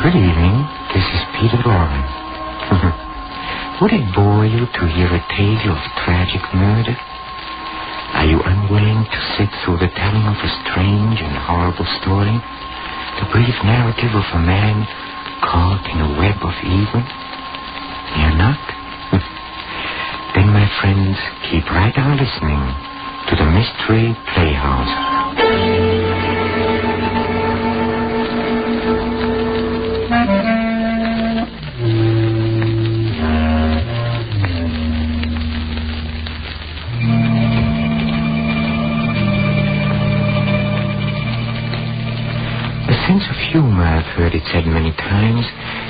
Good evening. This is Peter Lorre. Would it bore you to hear a tale of tragic murder? Are you unwilling to sit through the telling of a strange and horrible story? The brief narrative of a man caught in a web of evil? You're not? Then, my friends, keep right on listening to the Mystery Playhouse. Humor, I've heard it said many times,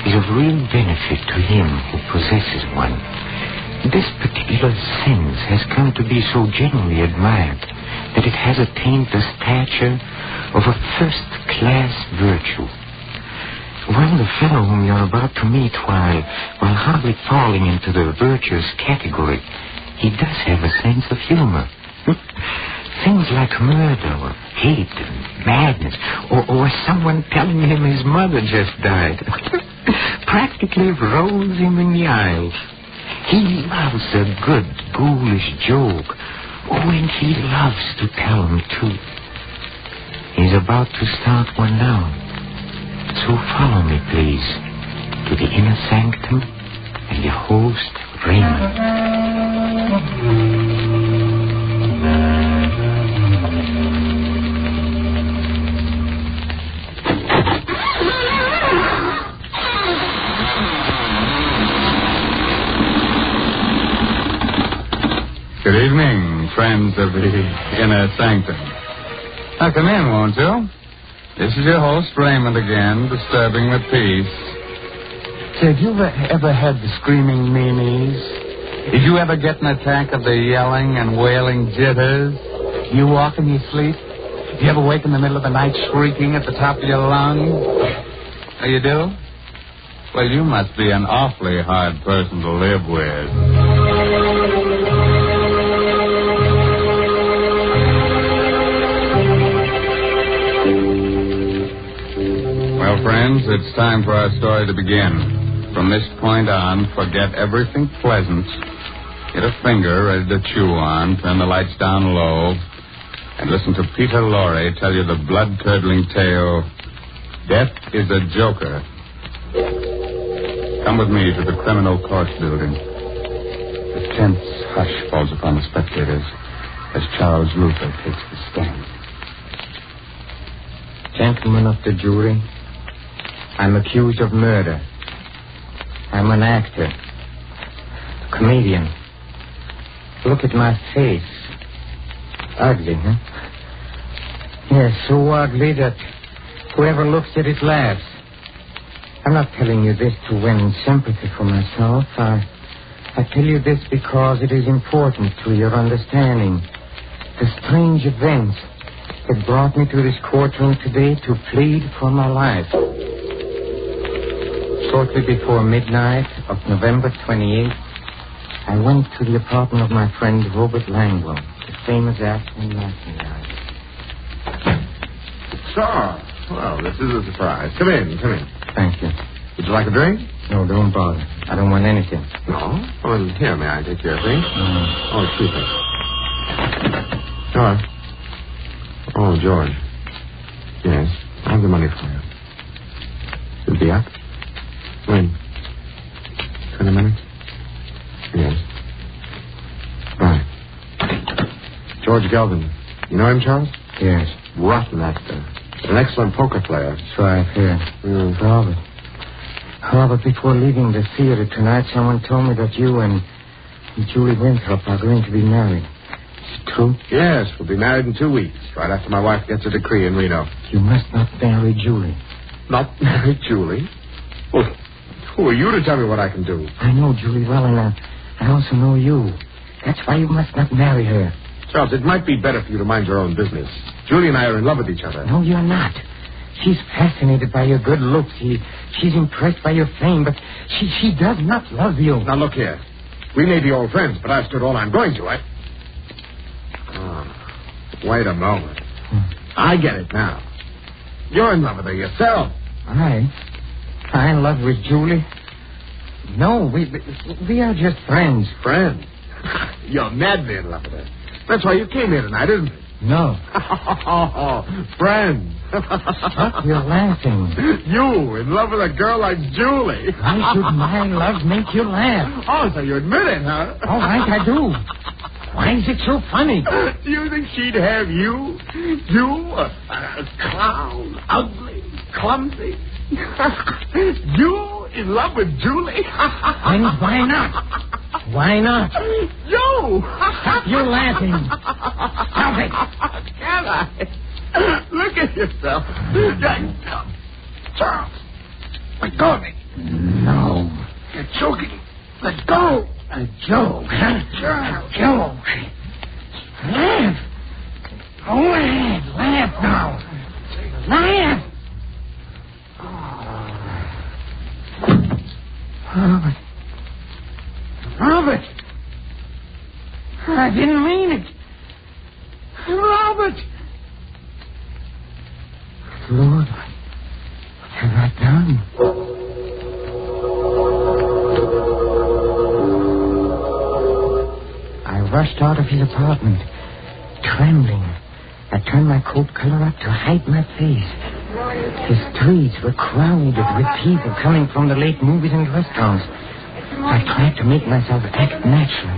is of real benefit to him who possesses one. This particular sense has come to be so generally admired that it has attained the stature of a first-class virtue. Well, the fellow whom you're about to meet, while hardly falling into the virtuous category, he does have a sense of humor. Things like murder or hate and madness, or someone telling him his mother just died, practically rose him in the aisles. He loves a good, ghoulish joke. Oh, and he loves to tell them, too. He's about to start one now. So follow me, please, to the inner sanctum and your host, Raymond. Good evening, friends of the inner sanctum. Now come in, won't you? This is your host, Raymond, again, disturbing the peace. Say, have you ever had the screaming meanies? Did you ever get an attack of the yelling and wailing jitters? You walk in your sleep? You ever wake in the middle of the night shrieking at the top of your lungs? Oh, you do? Well, you must be an awfully hard person to live with. Well, friends, it's time for our story to begin. From this point on, forget everything pleasant. Get a finger ready to chew on, turn the lights down low, and listen to Peter Lorre tell you the blood-curdling tale, Death is a Joker. Come with me to the Criminal Court Building. A tense hush falls upon the spectators as Charles Luther takes the stand. Gentlemen of the jury, I'm accused of murder. I'm an actor, a comedian. Look at my face. Ugly, huh? Yes, so ugly that whoever looks at it laughs. I'm not telling you this to win sympathy for myself. I tell you this because it is important to your understanding the strange events that brought me to this courtroom today to plead for my life. Shortly before midnight of November 28th, I went to the apartment of my friend Robert Langlow, the famous actor and laughing guy. So, well, this is a surprise. Come in. Thank you. Would you like a drink? No, don't bother. I don't want anything. No? Well, here, may I take your thing? Oh, excuse me. George. Oh, George. Yes, I have the money for you. You'll be up? When? 20 minutes? Yes. Right. George Gelvin. You know him, Charles? Yes. Rotten actor. An excellent poker player. So I've heard. Robert, before leaving the theater tonight, someone told me that you and Julie Winthrop are going to be married. Is it true? Yes, we'll be married in 2 weeks, right after my wife gets a decree in Reno. You must not marry Julie. Not marry Julie? Well, who are you to tell me what I can do? I know Julie well, and I also know you. That's why you must not marry her. Charles, it might be better for you to mind your own business. Julie and I are in love with each other. No, you're not. She's fascinated by your good looks. She's impressed by your fame, but she does not love you. Now, look here. We may be old friends, but I've stood all I'm going to. Wait a moment. I get it now. You're in love with her yourself. I? I in love with Julie? No, we are just friends. Friend? You're madly in love with her. That's why you came here tonight, isn't it? No. Friend. Stop, you're laughing. You in love with a girl like Julie. Why should my love make you laugh? Oh, so you admit it, huh? All right, I do. Why is it so funny? Do you think she'd have you? You, a clown, ugly, clumsy. You in love with Julie? And why not? Why not? You! Stop you laughing. Stop it. Can I? Look at yourself. Charles, let go of me. No. You're choking. Let go. Joe. Charles. Joe. Laugh. Go ahead. Laugh now. Laugh. Robert. Robert. I didn't mean it. Robert. Lord, what have I done? I rushed out of his apartment, trembling. I turned my coat collar up to hide my face. The streets were crowded with people coming from the late movies and restaurants. I tried to make myself act natural,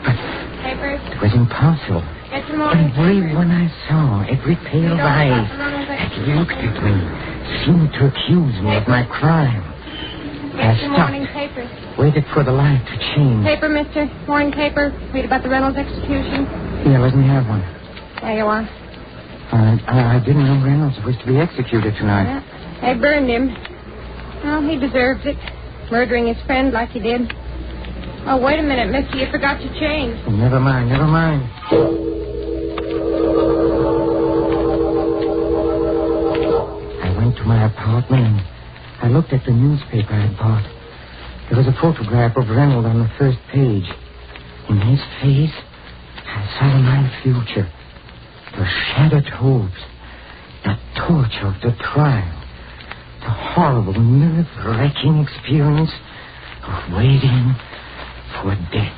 but it was impossible. Everyone I saw, every pair of eyes that looked at me, seemed to accuse me of my crime. I stopped, waited for the light to change. Paper, mister. Morning paper. Read about the Reynolds execution. Yeah, let me have one. There you are. I didn't know Reynolds was to be executed tonight. Yeah. They burned him. Well, he deserves it. Murdering his friend like he did. Oh, wait a minute, mister. You forgot your change. Oh, never mind. I went to my apartment and I looked at the newspaper I had bought. There was a photograph of Reynolds on the first page. In his face, I saw my future. The shattered hopes, the torture of the trial, the horrible, nerve-wracking experience of waiting for death.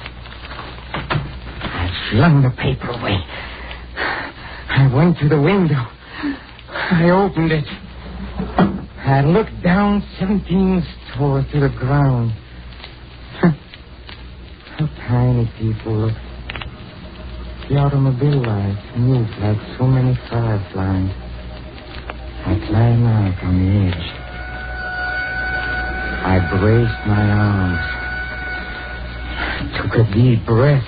I flung the paper away. I went to the window. I opened it. I looked down 17 stories to the ground. How tiny people look. The automobile lights moved like so many fireflies. I climbed out on the edge. I braced my arms. Took a deep breath.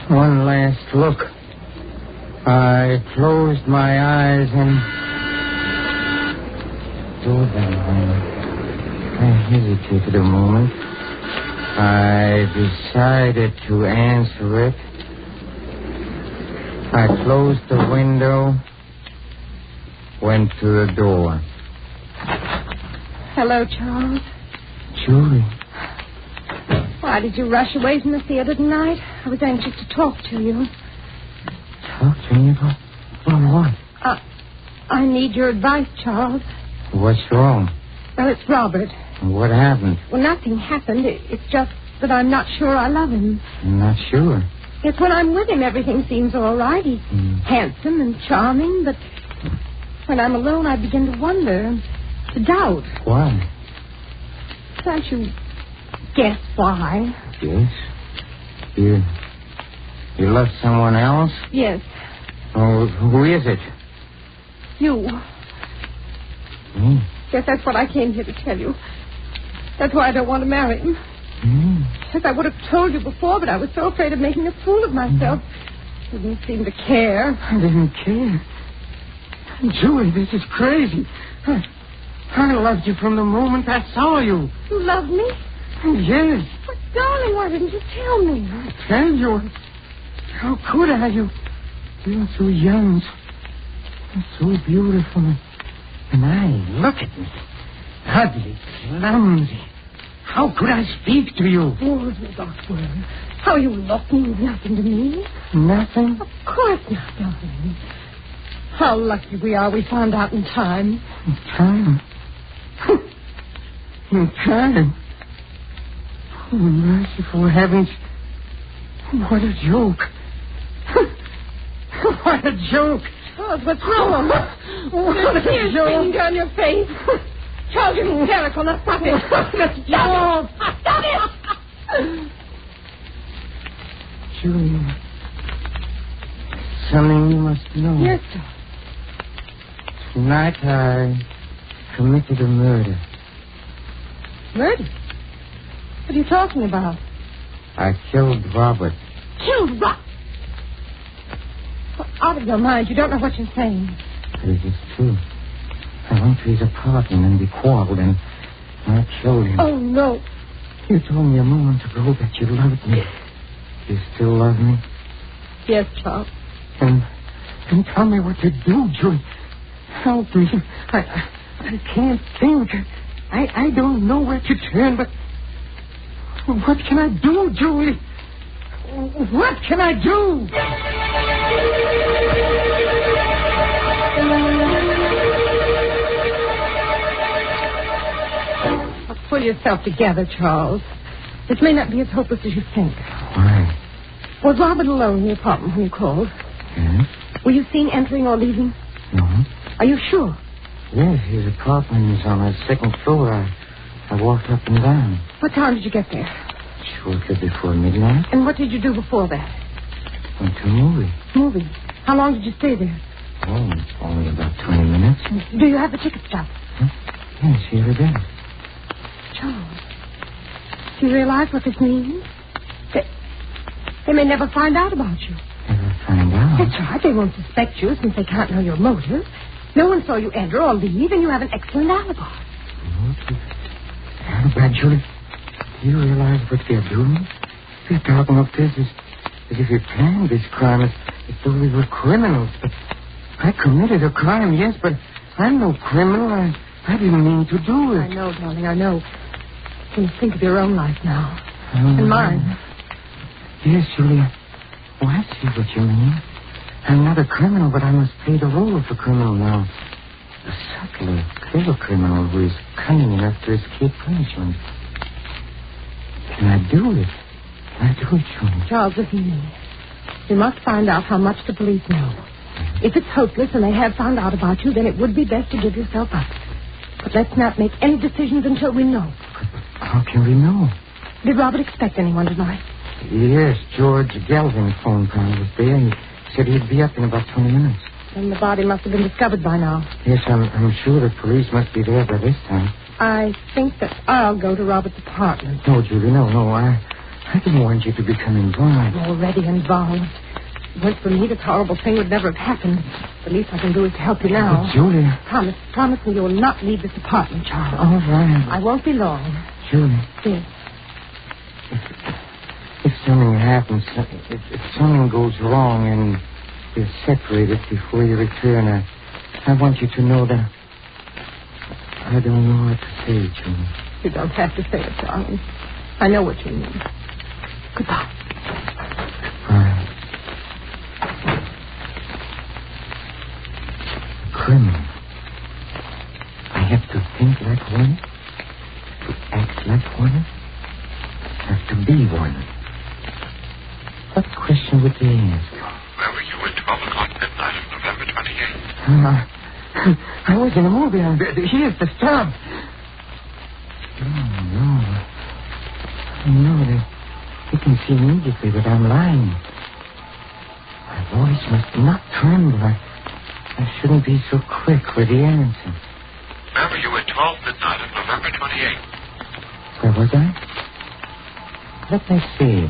One last look. I closed my eyes and doorbell rang. I hesitated a moment. I decided to answer it. I closed the window, went to the door. Hello, Charles. Julie. Why did you rush away from the theater tonight? I was anxious to talk to you. Talk to me about what? I need your advice, Charles. What's wrong? Well, it's Robert. What happened? Well, nothing happened. It's just that I'm not sure I love him. I'm not sure. Yes, when I'm with him, everything seems all right. He's handsome and charming, but when I'm alone, I begin to wonder, to doubt. Why? Can't you guess why? Yes. You love someone else? Yes. Oh, who is it? You. Me? Yes, that's what I came here to tell you. That's why I don't want to marry him. Yes, I would have told you before, but I was so afraid of making a fool of myself. You didn't seem to care. I didn't care. Julie, this is crazy. I loved you from the moment I saw you. You love me? Yes. But, darling, why didn't you tell me? I tell you. How could I? You're so young, so beautiful. And look at me. Ugly, clumsy. How could I speak to you? Oh, that word. How you look means nothing to me. Nothing? Of course not, darling. How lucky we are we found out in time. In time? In time? Oh, merciful heavens. What a joke. What a joke. Charles, what's wrong? What a Tears joke. streaming down your face. Charles, you're hysterical. Now stop it. Stop it. Stop it. Julia. Something you must know. Yes, sir. Tonight I committed a murder. Murder? What are you talking about? I killed Robert. Killed Rob. Out of your mind. You don't know what you're saying. It is true. I went to his apartment and we quarreled and I killed him. Oh, no. You told me a moment ago that you loved me. You still love me? Yes, Charles. And tell me what to do, Julie. Help me. I can't think. I don't know where to turn, but what can I do, Julie? What can I do? Pull yourself together, Charles. This may not be as hopeless as you think. Why? Was Robert alone in the apartment when you called? Yes? Were you seen entering or leaving? No. Are you sure? Yes, his apartment is on the second floor. I walked up and down. What time did you get there? Shortly before midnight. And what did you do before that? Went to a movie. Movie. How long did you stay there? Oh, only about 20 minutes. Do you have the ticket stub? Huh? Yes, here it is. Charles, do you realize what this means? They may never find out about you. Never find out? That's right. They won't suspect you since they can't know your motive. No one saw you enter or leave, and you have an excellent alibi. Alibi, Julie? Do you realize what they're doing? They're talking of this as if we planned this crime, as though we were criminals. But I committed a crime, yes, but I'm no criminal. I didn't mean to do it. I know, darling, I know. You must think of your own life now. Oh, And mine. Yes, Julia. Oh, I see what you mean. I'm not a criminal, but I must play the role of a criminal now. A subtle, clever criminal who is cunning enough to escape punishment. Can I do it? Can I do it, Julia? Charles, listen to me. We must find out how much the police know. If it's hopeless and they have found out about you, then it would be best to give yourself up. But let's not make any decisions until we know. How can we know? Did Robert expect anyone tonight? Yes, George Galvin phoned when I was there. He said he'd be up in about 20 minutes. Then the body must have been discovered by now. Yes, I'm sure the police must be there by this time. I think that I'll go to Robert's apartment. No, Julie, no. I didn't want you to become involved. I'm already involved. If it weren't for me, this horrible thing would never have happened. The least I can do is to help you now. But, Julie... Promise me you will not leave this apartment, Charles. All right. I won't be long. Julie. Yes. If something happens, if something goes wrong and we're separated before you return, I want you to know that I don't know what to say, Julie. You don't have to say it, darling. I know what you mean. Goodbye. Goodbye. Criminal. I have to think like one, to act like one, have to be one. What question would they ask? Where were you at 12 o'clock midnight of November 28th? I was in a movie. Here's the stub. No, they can see immediately that I'm lying. My voice must not tremble. I shouldn't be so quick with the answer. Where were you at 12 midnight of November 28th? Where was I? Let me see.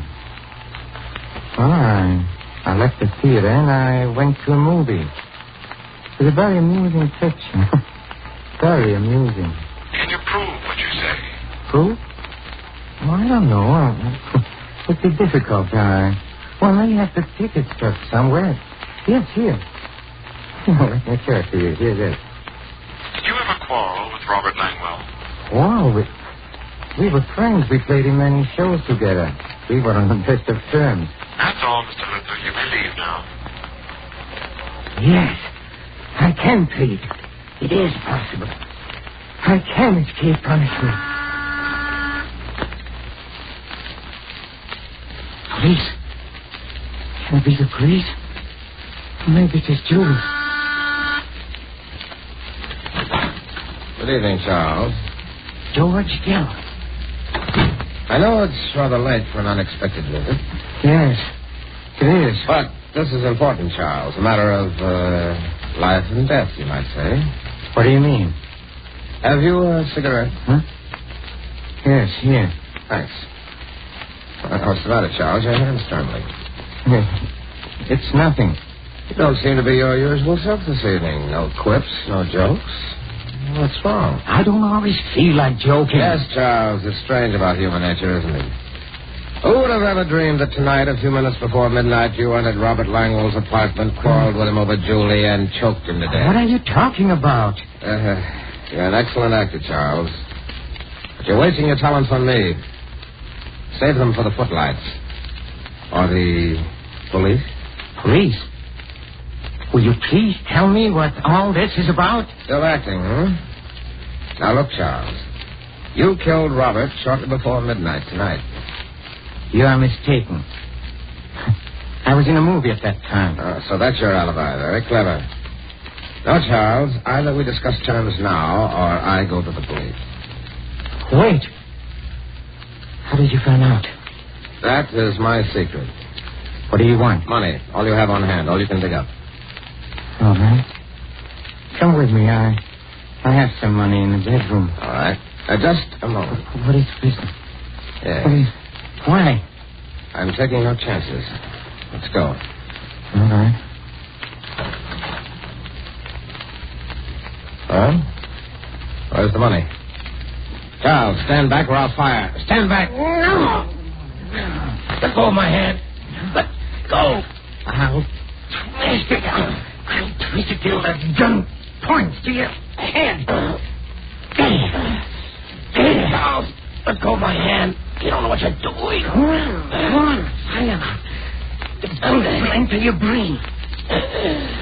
Well, I left the theater and I went to a movie. It was a very amusing picture. Very amusing. Can you prove what you say? Proof? Well, I don't know. It'd be difficult. Well, now you have the ticket stuck somewhere. Yes, here. Let me show it to you. Here it is. Did you ever quarrel with Robert Langwell? Wow, we were friends. We played in many shows together. We were on the best of terms. That's all, Mr. Luther. You may leave now. Yes, I can plead. It is possible. I can escape punishment. Police? Can it be the police? Maybe it is Julie. Good evening, Charles. George Gallup. I know it's rather late for an unexpected visit. Yes, it is. But this is important, Charles. A matter of life and death, you might say. What do you mean? Have you a cigarette? Huh? Yes, here. Thanks. What's the matter, Charles? Your hand's trembling. It's nothing. You don't seem to be your usual self this evening. No quips, no jokes. What's wrong? I don't always feel like joking. Yes, Charles. It's strange about human nature, isn't it? Who would have ever dreamed that tonight, a few minutes before midnight, you entered Robert Langwell's apartment, quarreled with him over Julie, and choked him to death? What are you talking about? You're an excellent actor, Charles. But you're wasting your talents on me. Save them for the footlights. Or the police. Police? Will you please tell me what all this is about? Still acting, huh? Now look, Charles. You killed Robert shortly before midnight tonight. You are mistaken. I was in a movie at that time. So that's your alibi. Very clever. No, Charles. Either we discuss terms now, or I go to the police. Wait. How did you find out? That is my secret. What do you want? Money. All you have on hand. All you can dig up. All right. Come with me. I have some money in the bedroom. All right. Just a moment. What is this? Yes. Why? I'm taking no chances. Let's go. All right. Well, where's the money? Charles, stand back or I'll fire. Stand back. No. Let go of my hand. Let go. I'll twist it. I'll twist it till the gun points to your head. Charles, let go of my hand. You don't know what you're doing. Come on. Fire. The gun will enter your brain.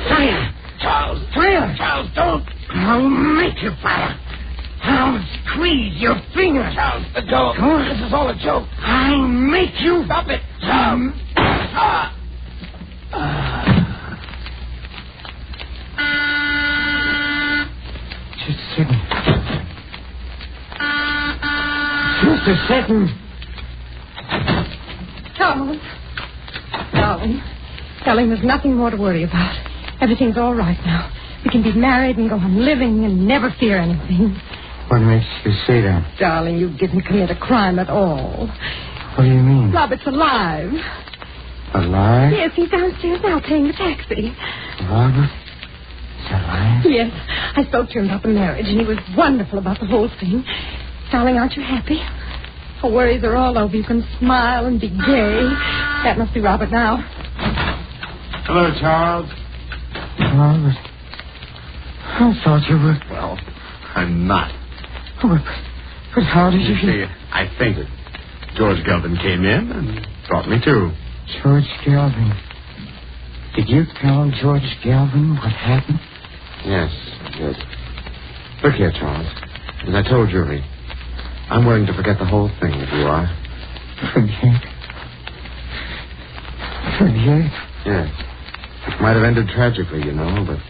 Fire. Charles. Fire. Charles, don't. I'll make you fire. I'll squeeze your finger. Charles, let go. This is all a joke. I'll make you. Stop it. Just a second. Just a second. Charles. Darling, there's nothing more to worry about. Everything's all right now. We can be married and go on living and never fear anything. What makes you say that? Darling, you didn't commit a crime at all. What do you mean? Robert's alive. Alive? Yes, he's downstairs now paying the taxi. Robert is alive? Yes, I spoke to him about the marriage, and he was wonderful about the whole thing. Darling, aren't you happy? Our worries are all over. You can smile and be gay. That must be Robert now. Hello, Charles. Robert, I thought you were... Well, I'm not. Oh, but how did you... See, I fainted. George Galvin came in and brought me to. George Galvin. Did you tell George Galvin what happened? Yes. Look here, Charles. As I told Julie, I'm willing to forget the whole thing if you are. Forget? Forget? Yes. It might have ended tragically, you know, but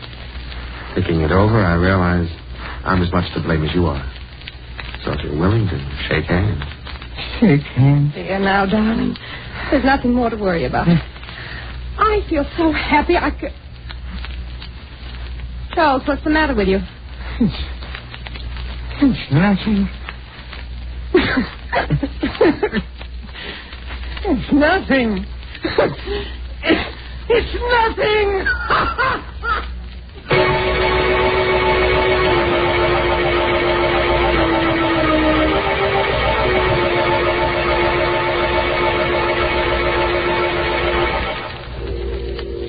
thinking it over, I realize I'm as much to blame as you are. So if you're willing to shake hands. Shake hands? There now, darling. There's nothing more to worry about. I feel so happy I could... Charles, what's the matter with you? It's nothing. It's nothing. It's nothing.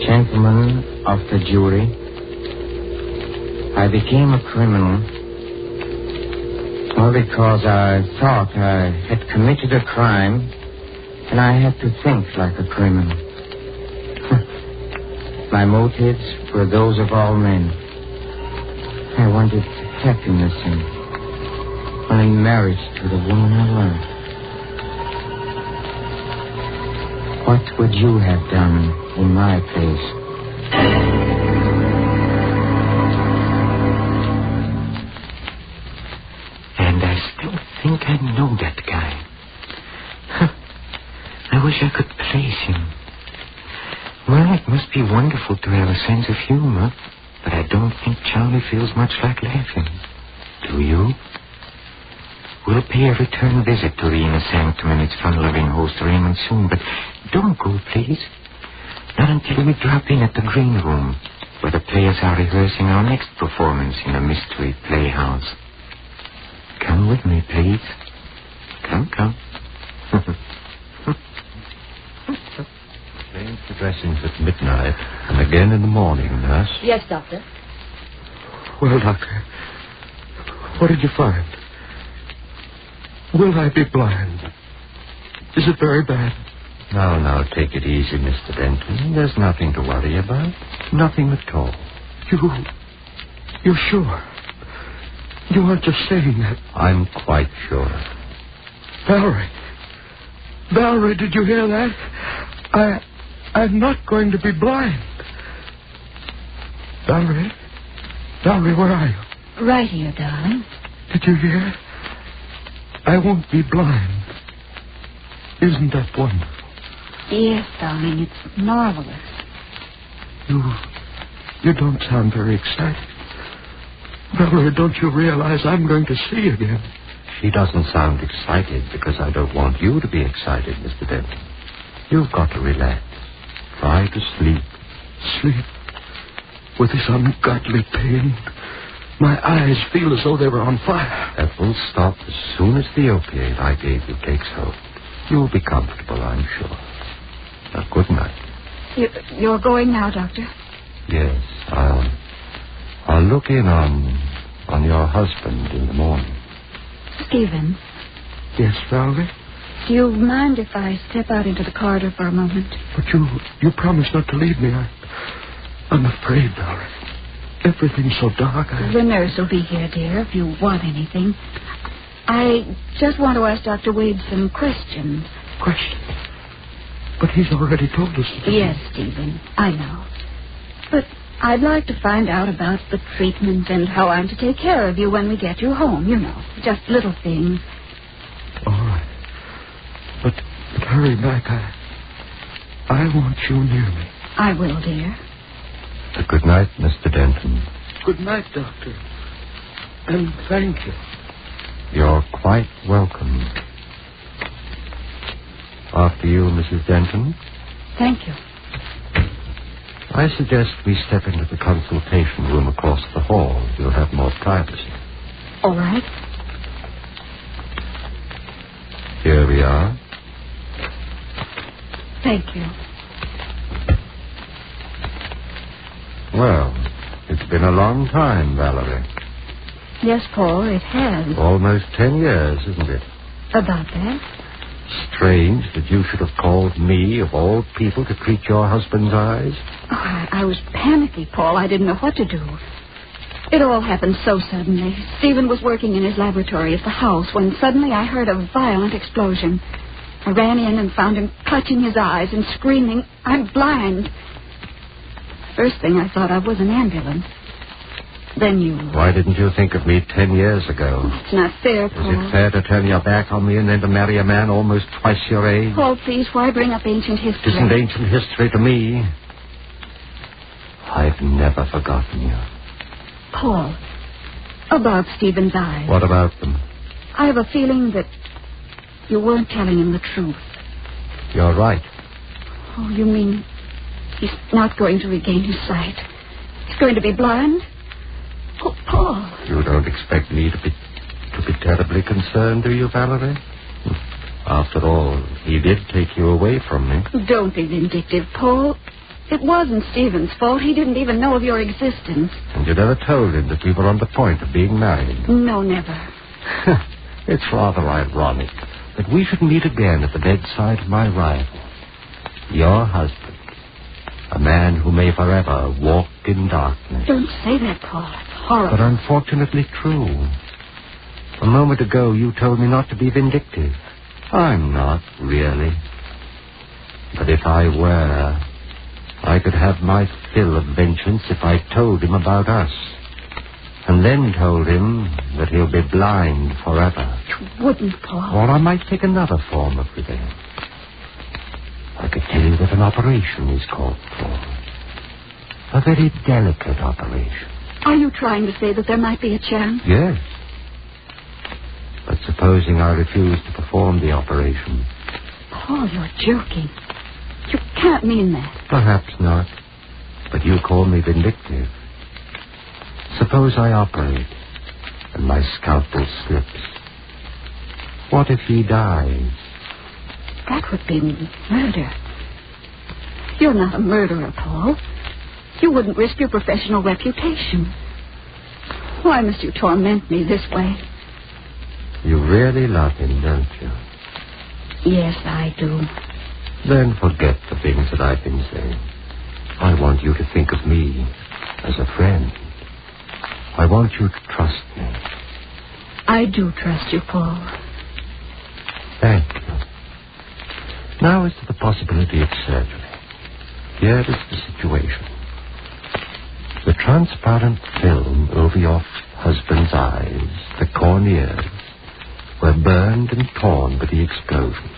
Gentlemen of the jury, I became a criminal all because I thought I had committed a crime and I had to think like a criminal. My motives were those of all men. I wanted happiness and only marriage to the woman I loved. What would you have done in my place? And I still think I know that guy. I wish I could place him. Well, it must be wonderful to have a sense of humor, but I don't think Charlie feels much like laughing. Do you? We'll pay a return visit to the inner sanctum and its fun-loving host Raymond soon, but don't go, please. Not until we drop in at the green room, where the players are rehearsing our next performance in the Mystery Playhouse. Come with me, please. Come. Change the dressings at midnight and again in the morning, nurse. Yes, Doctor. Well, Doctor, what did you find? Will I be blind? Is it very bad? Now, take it easy, Mr. Denton. There's nothing to worry about. Nothing at all. You're sure? You aren't just saying that. I'm quite sure. Valerie, did you hear that? I'm not going to be blind. Valerie, where are you? Right here, darling. Did you hear? I won't be blind. Isn't that wonderful? Yes, darling, it's marvelous. You don't sound very excited. Valerie, don't you realize I'm going to see again? She doesn't sound excited because I don't want you to be excited, Mr. Denton. You've got to relax. Try to sleep. Sleep? With this ungodly pain? My eyes feel as though they were on fire. That will stop as soon as the opiate I gave you takes hold. You'll be comfortable, I'm sure. Now, good night. You're going now, Doctor? Yes, I'll look in on your husband in the morning. Stephen. Yes, Valerie? Do you mind if I step out into the corridor for a moment? But you promised not to leave me. I'm afraid, Valerie. Everything's so dark. The nurse will be here, dear, if you want anything. I just want to ask Dr. Wade some questions. Questions? But he's already told us. Yes, Stephen, I know. But I'd like to find out about the treatment and how I'm to take care of you when we get you home, you know. Just little things. All right. But hurry back. I want you near me. I will, dear. Good night, Mr. Denton. Good night, Doctor. And thank you. You're quite welcome. After you, Mrs. Denton. Thank you. I suggest we step into the consultation room across the hall. You'll have more privacy. All right. Here we are. Thank you. Well, it's been a long time, Valerie. Yes, Paul, it has. Almost 10 years, isn't it? About that? Strange that you should have called me, of all people, to treat your husband's eyes. Oh, I was panicky, Paul. I didn't know what to do. It all happened so suddenly. Stephen was working in his laboratory at the house when suddenly I heard a violent explosion. I ran in and found him clutching his eyes and screaming, "I'm blind." First thing I thought of was an ambulance. Then you... Why didn't you think of me 10 years ago? It's not fair, Paul. Is it fair to turn your back on me and then to marry a man almost twice your age? Paul, please, why bring up ancient history? It isn't ancient history to me. I've never forgotten you. Paul, about Stephen's eyes. What about them? I have a feeling that you weren't telling him the truth. You're right. Oh, you mean he's not going to regain his sight? He's going to be blind? Oh, Paul. You don't expect me to be terribly concerned, do you, Valerie? After all, he did take you away from me. Don't be vindictive, Paul. It wasn't Stephen's fault. He didn't even know of your existence. And you never told him that we were on the point of being married. No, never. It's rather ironic that we should meet again at the bedside of my rival, your husband. A man who may forever walk in darkness. Don't say that, Paul. It's horrible. But unfortunately true. A moment ago, you told me not to be vindictive. I'm not, really. But if I were, I could have my fill of vengeance if I told him about us. And then told him that he'll be blind forever. You wouldn't, Paul. Or I might take another form of revenge. I could tell you that an operation is called for. A very delicate operation. Are you trying to say that there might be a chance? Yes. But supposing I refuse to perform the operation? Paul, you're joking. You can't mean that. Perhaps not. But you call me vindictive. Suppose I operate and my scalpel slips. What if he dies? That would be murder. You're not a murderer, Paul. You wouldn't risk your professional reputation. Why must you torment me this way? You really love him, don't you? Yes, I do. Then forget the things that I've been saying. I want you to think of me as a friend. I want you to trust me. I do trust you, Paul. Thank you. Now as to the possibility of surgery. Here is the situation. The transparent film over your husband's eyes, the corneas, were burned and torn by the explosion.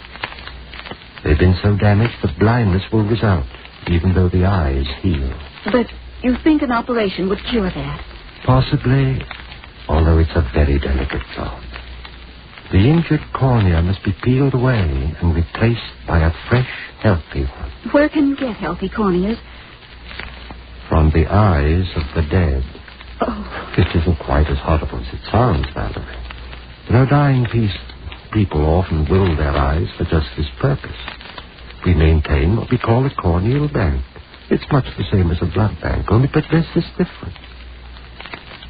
They've been so damaged that blindness will result, even though the eyes heal. But you think an operation would cure that? Possibly, although it's a very delicate job. The injured cornea must be peeled away and replaced by a fresh, healthy one. Where can you get healthy corneas? From the eyes of the dead. Oh. This isn't quite as horrible as it sounds, Valerie. You know, dying people often will their eyes for just this purpose. We maintain what we call a corneal bank. It's much the same as a blood bank, only but this is different.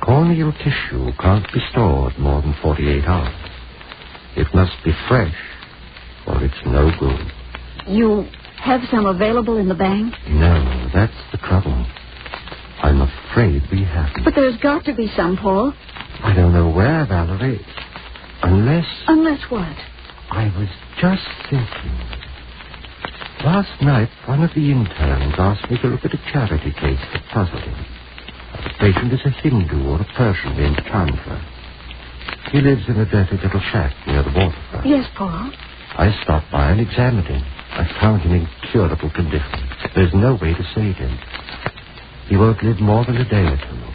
Corneal tissue can't be stored more than 48 hours. It must be fresh, or it's no good. You have some available in the bank? No, that's the trouble. I'm afraid we haven't. But there's got to be some, Paul. I don't know where, Valerie. Unless... Unless what? I was just thinking. Last night, one of the interns asked me to look at a charity case that puzzled him. The patient is a Hindu or a Persian named Chandra. He lives in a dirty little shack near the waterfront. Yes, Paul. I stopped by and examined him. I found him in curable condition. There's no way to save him. He won't live more than a day or two.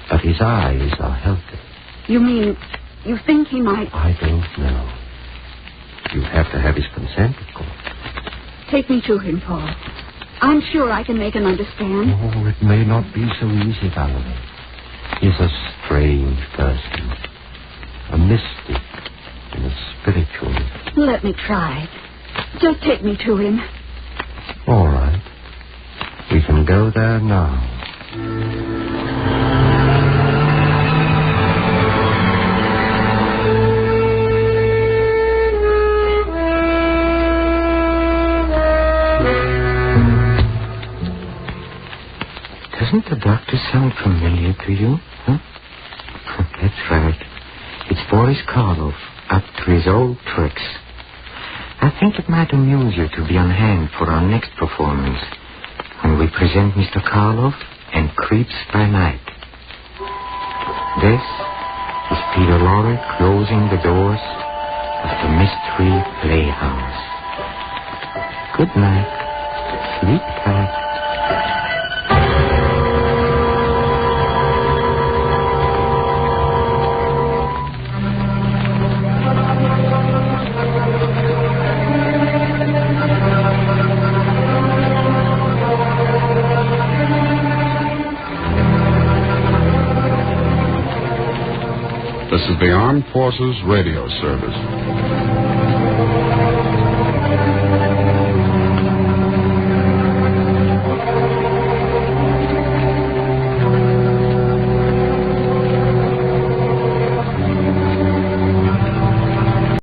But his eyes are healthy. You mean you think he might... I don't know. You have to have his consent, of course. Take me to him, Paul. I'm sure I can make him understand. Oh, it may not be so easy, Valerie. He's a strange person. A mystic and a spiritual. Let me try. Just take me to him. All right. We can go there now. Doesn't the doctor sound familiar to you? Huh? That's right. It's Boris Karloff, up to his old tricks. I think it might amuse you to be on hand for our next performance, when we present Mr. Karloff and Creeps by Night. This is Peter Lorre closing the doors of the Mystery Playhouse. Good night. Sleep tight. This is the Armed Forces Radio Service.